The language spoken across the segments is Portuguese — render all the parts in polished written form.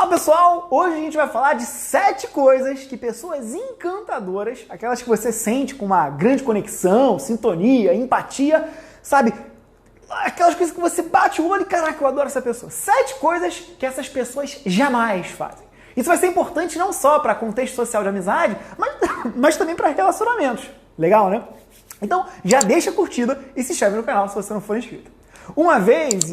Fala pessoal, hoje a gente vai falar de 7 coisas que pessoas encantadoras, aquelas que você sente com uma grande conexão, sintonia, empatia, sabe? Aquelas coisas que você bate o olho e caraca, eu adoro essa pessoa. 7 coisas que essas pessoas jamais fazem. Isso vai ser importante não só para contexto social de amizade, mas também para relacionamentos. Legal, né? Então já deixa a curtida e se inscreve no canal se você não for inscrito. Uma vez,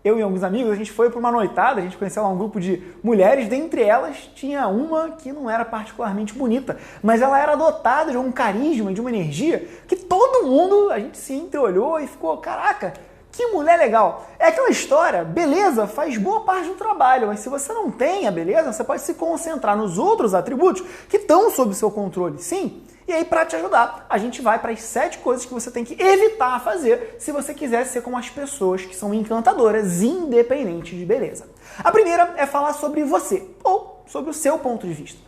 eu e alguns amigos, a gente foi para uma noitada, a gente conheceu lá um grupo de mulheres, dentre elas tinha uma que não era particularmente bonita, mas ela era dotada de um carisma, de uma energia, que todo mundo, a gente se entreolhou e ficou, caraca, que mulher legal. É aquela história, beleza faz boa parte do trabalho, mas se você não tem a beleza, você pode se concentrar nos outros atributos que estão sob seu controle, sim. E aí, para te ajudar, a gente vai para as 7 coisas que você tem que evitar fazer se você quiser ser como as pessoas que são encantadoras, independente de beleza. A primeira é falar sobre você, ou sobre o seu ponto de vista.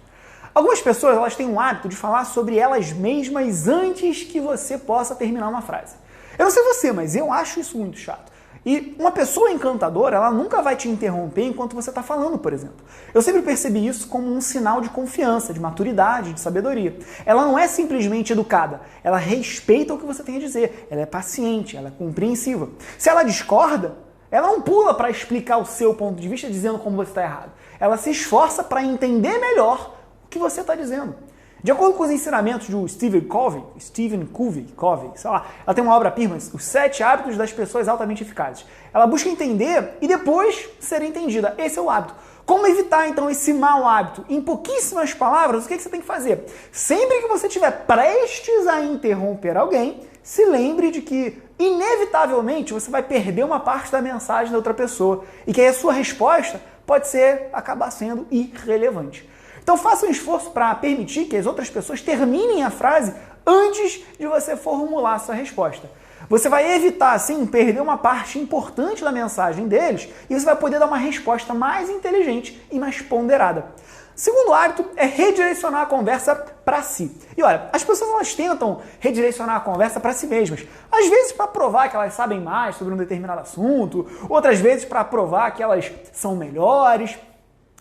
Algumas pessoas elas têm um hábito de falar sobre elas mesmas antes que você possa terminar uma frase. Eu não sei você, mas eu acho isso muito chato. E uma pessoa encantadora, ela nunca vai te interromper enquanto você está falando, por exemplo. Eu sempre percebi isso como um sinal de confiança, de maturidade, de sabedoria. Ela não é simplesmente educada, ela respeita o que você tem a dizer, ela é paciente, ela é compreensiva. Se ela discorda, ela não pula para explicar o seu ponto de vista dizendo como você está errado. Ela se esforça para entender melhor o que você está dizendo. De acordo com os ensinamentos do Stephen Covey, sei lá, ela tem uma obra-prima, Os 7 Hábitos das Pessoas Altamente Eficazes. Ela busca entender e depois ser entendida. Esse é o hábito. Como evitar, então, esse mau hábito? Em pouquíssimas palavras, o que você tem que fazer? Sempre que você estiver prestes a interromper alguém, se lembre de que, inevitavelmente, você vai perder uma parte da mensagem da outra pessoa e que aí a sua resposta pode acabar sendo irrelevante. Então faça um esforço para permitir que as outras pessoas terminem a frase antes de você formular a sua resposta. Você vai evitar, assim, perder uma parte importante da mensagem deles e você vai poder dar uma resposta mais inteligente e mais ponderada. Segundo hábito é redirecionar a conversa para si. E olha, as pessoas elas tentam redirecionar a conversa para si mesmas. Às vezes para provar que elas sabem mais sobre um determinado assunto, outras vezes para provar que elas são melhores.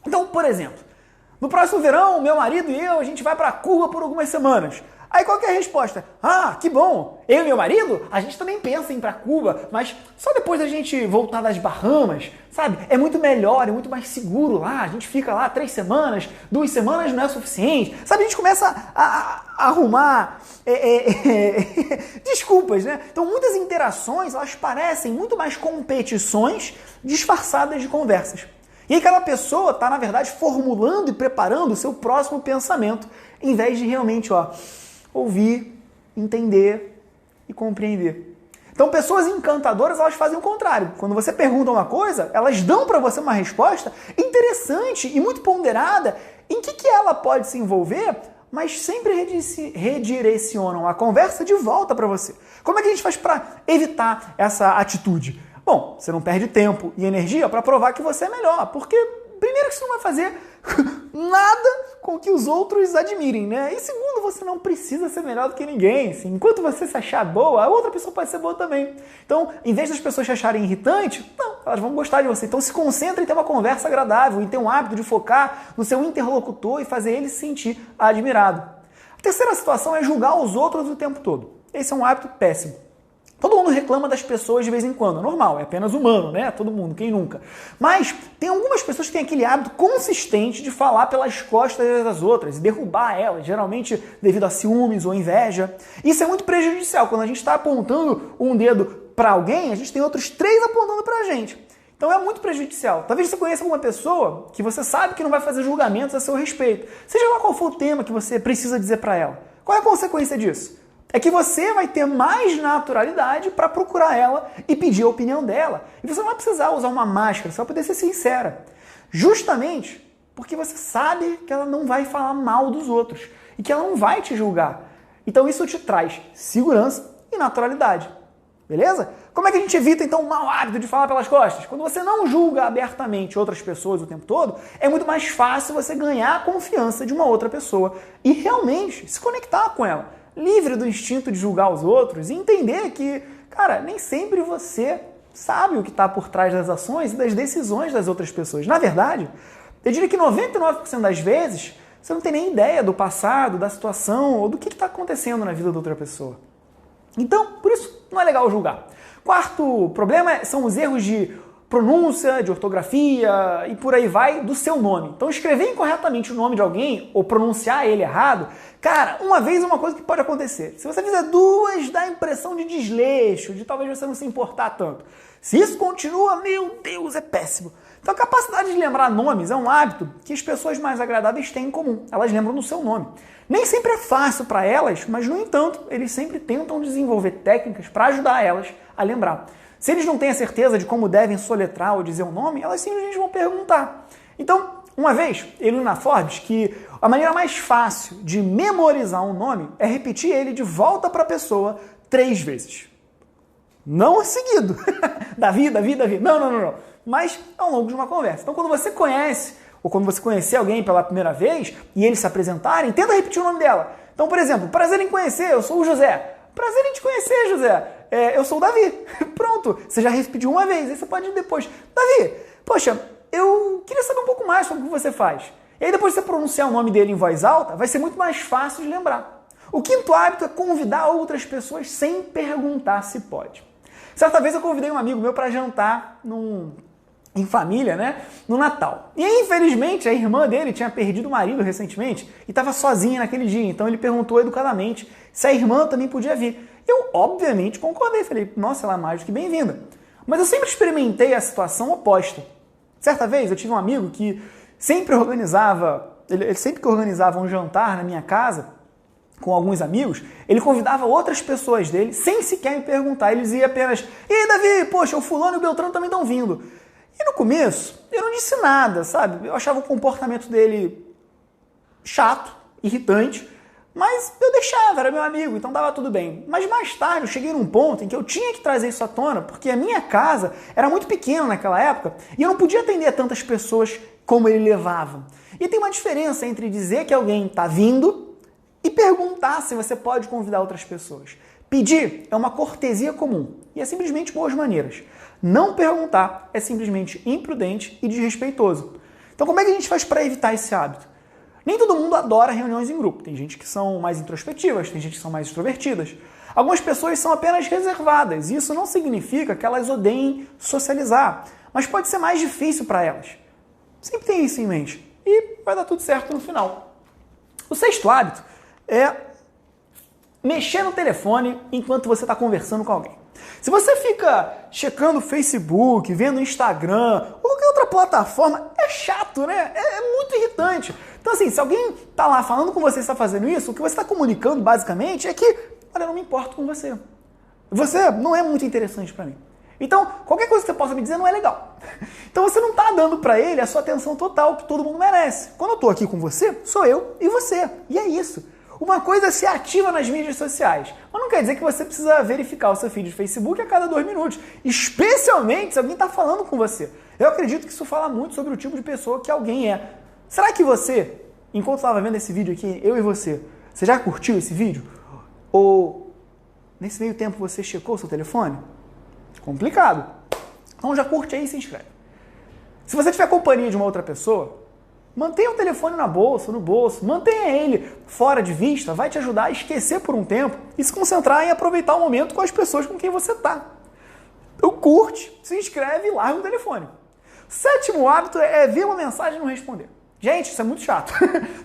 Então, por exemplo, no próximo verão, meu marido e eu, a gente vai para Cuba por algumas semanas. Aí qual que é a resposta? Ah, que bom! Eu e meu marido, a gente também pensa em ir para Cuba, mas só depois da gente voltar das Bahamas, sabe? É muito melhor, é muito mais seguro lá, a gente fica lá 3 semanas, 2 semanas não é suficiente. Sabe, a gente começa a arrumar desculpas, né? Então muitas interações, elas parecem muito mais competições disfarçadas de conversas. E aí cada pessoa está, na verdade, formulando e preparando o seu próximo pensamento, em vez de realmente ouvir, entender e compreender. Então pessoas encantadoras, elas fazem o contrário. Quando você pergunta uma coisa, elas dão para você uma resposta interessante e muito ponderada em que ela pode se envolver, mas sempre redirecionam a conversa de volta para você. Como é que a gente faz para evitar essa atitude? Bom, você não perde tempo e energia para provar que você é melhor, porque primeiro que você não vai fazer nada com que os outros admirem, né? E segundo, você não precisa ser melhor do que ninguém. Assim. Enquanto você se achar boa, a outra pessoa pode ser boa também. Então, em vez das pessoas te acharem irritante, não, elas vão gostar de você. Então se concentre em ter uma conversa agradável, em ter um hábito de focar no seu interlocutor e fazer ele se sentir admirado. A terceira situação é julgar os outros o tempo todo. Esse é um hábito péssimo. Todo mundo reclama das pessoas de vez em quando, é normal, é apenas humano, né? Todo mundo, quem nunca? Mas tem algumas pessoas que têm aquele hábito consistente de falar pelas costas das outras e derrubar elas, geralmente devido a ciúmes ou inveja. Isso é muito prejudicial. Quando a gente está apontando um dedo para alguém, a gente tem outros 3 apontando para a gente. Então é muito prejudicial. Talvez você conheça alguma pessoa que você sabe que não vai fazer julgamentos a seu respeito. Seja lá qual for o tema que você precisa dizer para ela. Qual é a consequência disso? É que você vai ter mais naturalidade para procurar ela e pedir a opinião dela. E você não vai precisar usar uma máscara, você vai poder ser sincera. Justamente porque você sabe que ela não vai falar mal dos outros e que ela não vai te julgar. Então isso te traz segurança e naturalidade. Beleza? Como é que a gente evita então o mau hábito de falar pelas costas? Quando você não julga abertamente outras pessoas o tempo todo, é muito mais fácil você ganhar a confiança de uma outra pessoa e realmente se conectar com ela. Livre do instinto de julgar os outros e entender que, cara, nem sempre você sabe o que está por trás das ações e das decisões das outras pessoas. Na verdade, Eu diria que 99% das vezes você não tem nem ideia do passado, da situação ou do que está acontecendo na vida da outra pessoa. Então, por isso, não é legal julgar. Quarto problema são os erros de pronúncia, de ortografia e por aí vai do seu nome. Então, escrever incorretamente o nome de alguém ou pronunciar ele errado, cara, uma vez é uma coisa que pode acontecer. Se você fizer duas, dá a impressão de desleixo, de talvez você não se importar tanto. Se isso continua, meu Deus, é péssimo. Então, a capacidade de lembrar nomes é um hábito que as pessoas mais agradáveis têm em comum. Elas lembram do seu nome. Nem sempre é fácil para elas, mas, no entanto, eles sempre tentam desenvolver técnicas para ajudar elas a lembrar. Se eles não têm a certeza de como devem soletrar ou dizer o nome, elas simplesmente vão perguntar. Então, uma vez, eu li na Forbes que a maneira mais fácil de memorizar um nome é repetir ele de volta para a pessoa 3 vezes. Não seguido. Davi. Não. Mas ao longo de uma conversa. Então, quando você conhece, ou quando você conhecer alguém pela primeira vez e eles se apresentarem, tenta repetir o nome dela. Então, por exemplo, prazer em conhecer, eu sou o José. Prazer em te conhecer, José. Eu sou o Davi. Pronto, você já repetiu uma vez, aí você pode ir depois. Davi, poxa, eu queria saber um pouco mais sobre o que você faz. E aí depois de você pronunciar o nome dele em voz alta, vai ser muito mais fácil de lembrar. O quinto hábito é convidar outras pessoas sem perguntar se pode. Certa vez eu convidei um amigo meu para jantar em família, né, no Natal. E aí, infelizmente, a irmã dele tinha perdido o marido recentemente e estava sozinha naquele dia. Então ele perguntou educadamente se a irmã também podia vir. Eu, obviamente, concordei. Falei, nossa, ela é mais do que bem-vinda. Mas eu sempre experimentei a situação oposta. Certa vez eu tive um amigo que sempre que organizava um jantar na minha casa, com alguns amigos, ele convidava outras pessoas dele, sem sequer me perguntar. Ele dizia apenas, e aí, Davi, poxa, o fulano e o Beltrano também estão vindo. E no começo, eu não disse nada, sabe? Eu achava o comportamento dele chato, irritante, mas eu deixava, era meu amigo, então dava tudo bem. Mas mais tarde eu cheguei num ponto em que eu tinha que trazer isso à tona, porque a minha casa era muito pequena naquela época e eu não podia atender tantas pessoas como ele levava. E tem uma diferença entre dizer que alguém está vindo e perguntar se você pode convidar outras pessoas. Pedir é uma cortesia comum e é simplesmente boas maneiras. Não perguntar é simplesmente imprudente e desrespeitoso. Então como é que a gente faz para evitar esse hábito? Nem todo mundo adora reuniões em grupo. Tem gente que são mais introspectivas, tem gente que são mais extrovertidas. Algumas pessoas são apenas reservadas e isso não significa que elas odeiem socializar, mas pode ser mais difícil para elas. Sempre tem isso em mente e vai dar tudo certo no final. O sexto hábito é mexer no telefone enquanto você está conversando com alguém. Se você fica checando o Facebook, vendo o Instagram ou qualquer outra plataforma, é chato, né? É muito irritante. Então assim, se alguém está lá falando com você e está fazendo isso, o que você está comunicando basicamente é que, olha, eu não me importo com você. Você não é muito interessante para mim. Então, qualquer coisa que você possa me dizer não é legal. Então você não está dando para ele a sua atenção total que todo mundo merece. Quando eu estou aqui com você, sou eu e você. E é isso. Uma coisa é ser ativa nas mídias sociais, mas não quer dizer que você precisa verificar o seu feed de Facebook a cada 2 minutos, especialmente se alguém está falando com você. Eu acredito que isso fala muito sobre o tipo de pessoa que alguém é. Será que você, enquanto estava vendo esse vídeo aqui, eu e você já curtiu esse vídeo? Ou nesse meio tempo você checou o seu telefone? Complicado. Então já curte aí e se inscreve. Se você tiver companhia de uma outra pessoa, mantenha o telefone na bolsa, no bolso, mantenha ele fora de vista, vai te ajudar a esquecer por um tempo e se concentrar em aproveitar o momento com as pessoas com quem você está. Então curte, se inscreve e larga o telefone. Sétimo hábito é ver uma mensagem e não responder. Gente, isso é muito chato.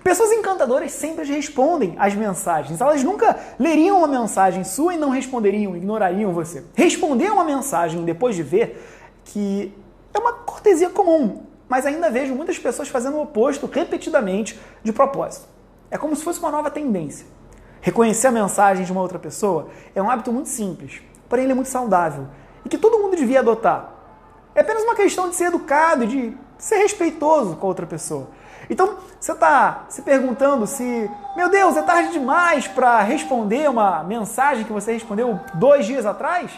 Pessoas encantadoras sempre respondem às mensagens. Elas nunca leriam uma mensagem sua e não responderiam, ignorariam você. Responder uma mensagem depois de ver que é uma cortesia comum, mas ainda vejo muitas pessoas fazendo o oposto repetidamente de propósito. É como se fosse uma nova tendência. Reconhecer a mensagem de uma outra pessoa é um hábito muito simples, porém ele é muito saudável e que todo mundo devia adotar. É apenas uma questão de ser educado e de ser respeitoso com a outra pessoa. Então, você está se perguntando se, meu Deus, é tarde demais para responder uma mensagem que você respondeu 2 dias atrás?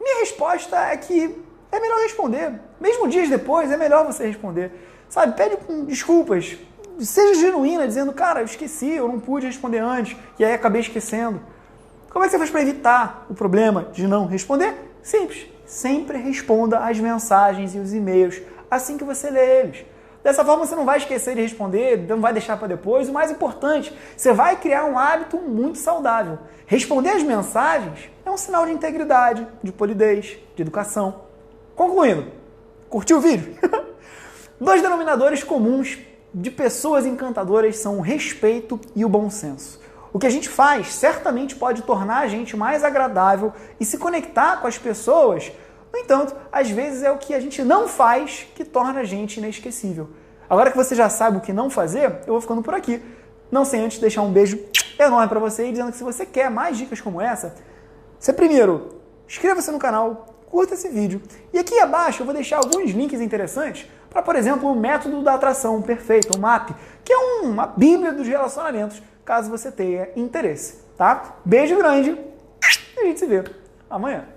Minha resposta é que é melhor responder. Mesmo dias depois, é melhor você responder. Sabe, pede desculpas. Seja genuína, dizendo, cara, eu esqueci, eu não pude responder antes, e aí acabei esquecendo. Como é que você faz para evitar o problema de não responder? Simples. Sempre responda as mensagens e os e-mails assim que você lê eles. Dessa forma você não vai esquecer de responder, não vai deixar para depois. O mais importante, você vai criar um hábito muito saudável. Responder as mensagens é um sinal de integridade, de polidez, de educação. Concluindo, curtiu o vídeo? 2 denominadores comuns de pessoas encantadoras são o respeito e o bom senso. O que a gente faz certamente pode tornar a gente mais agradável e se conectar com as pessoas. No entanto, às vezes é o que a gente não faz que torna a gente inesquecível. Agora que você já sabe o que não fazer, eu vou ficando por aqui. Não sem antes deixar um beijo enorme para você e dizendo que se você quer mais dicas como essa, você primeiro inscreva-se no canal, curta esse vídeo. E aqui abaixo eu vou deixar alguns links interessantes para, por exemplo, o método da atração perfeita, o MAP, que é uma bíblia dos relacionamentos, caso você tenha interesse, tá? Beijo grande e a gente se vê amanhã.